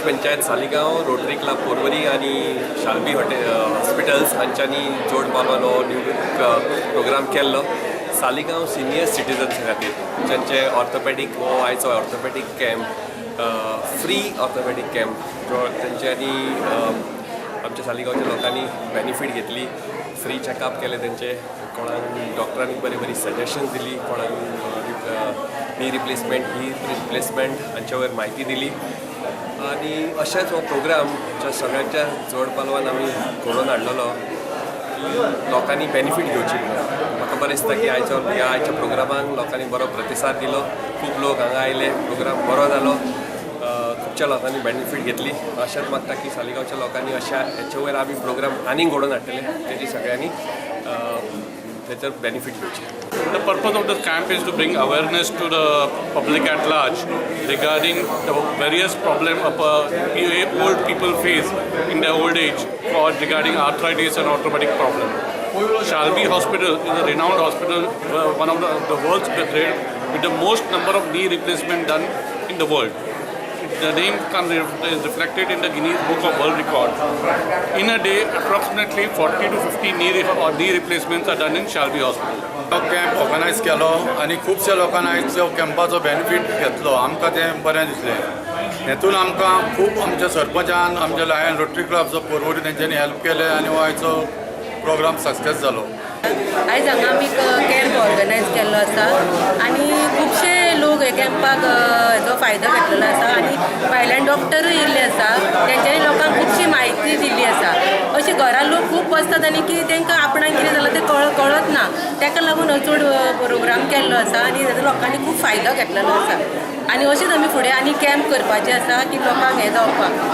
Panchayat Saligao, rotary club Porvorim आणि Shalby hospitals हांच्यांनी जोड पालवान हो प्रोग्राम केल्लो सालिगांव सिनियर सिटीजन्स खातीर, ज्यांचे ऑर्थोपॅडीक हो आयचो orthopaedic camp, free orthopaedic camp जो तेंच्यांनी आमच्या सालिगांवच्या लोकांनी बेनिफीट घेतली. फ्री चॅकअप केले तेंचे, कोणाक डॉक्टरांनी बरी सजेशन्स दिली, कोणाक नी रिप्लेसमेंट हांच्या वयर म्हायती दिली. आणि अशेंच हो प्रोग्राम सगळ्यांच्या जोड पालवान आमी घडोवन हाडलेलो लोकांनी बेनिफीट घेवची म्हणून. म्हाका बरें दिसता की आयच्या प्रोग्रामांक लोकांनी बरो प्रतिसाद दिलो. खूब लोक हांगा आयले, प्रोग्राम बरो जालो, खुबच्या लोकांनी बेनिफीट घेतली. अशेंच मागता की सालिगांवच्या लोकांनी हेचे वयर आमी प्रोग्राम आनीक घडोवन हाडटले, तेजी सगळ्यांनी तेचेर बेनिफीट घेवचे. The purpose of this camp is to bring awareness to the public at large regarding the various problems old people face in their old age regarding arthritis and orthopedic problems. Shalby Hospital is a renowned hospital, one of the world's best, with the most number of knee replacement done in the world. The name is reflected in the Guinness Book of World Records. In a day, approximately 40 to 50 knee replacements are done in Shalby Hospital. तो camp organise केलो आनी खुबश्या लोकांनी आयज कॅम्पाचो benefit घेतलो. आमकां तें बरें दिसलें. हेतून आमकां खूब आमच्या सरपंचान, आमच्या लायन रोटरी क्लब पोरवोरी तेंच्यांनी हेल्प केलें आनी हो आयचो प्रोग्राम सक्सेस जालो. आयज हांगा आमी कॅम्प ऑर्गनायज केल्लो आसा आनी खुबशे लोक हे कॅम्पाक हेजो फायदो घेतलेलो आसा आनी भायल्यान डॉक्टरूय येयल्ले आसा. तेंच्यांनी लोकांक खुबशी म्हायती दिल्ली आसा. अशें घरान लोक खूब बसतात आनी की तांकां आपणाक कितें जालां तें कळत ना. ताका लागून हो चड प्रोग्राम केल्लो आसा आनी ताजो लोकांनी खूब फायदो घेतलेलो आसा. आनी अशेंच आमी फुडें आनी कॅम्प करपाचे आसा की लोकांक हें जावपाक.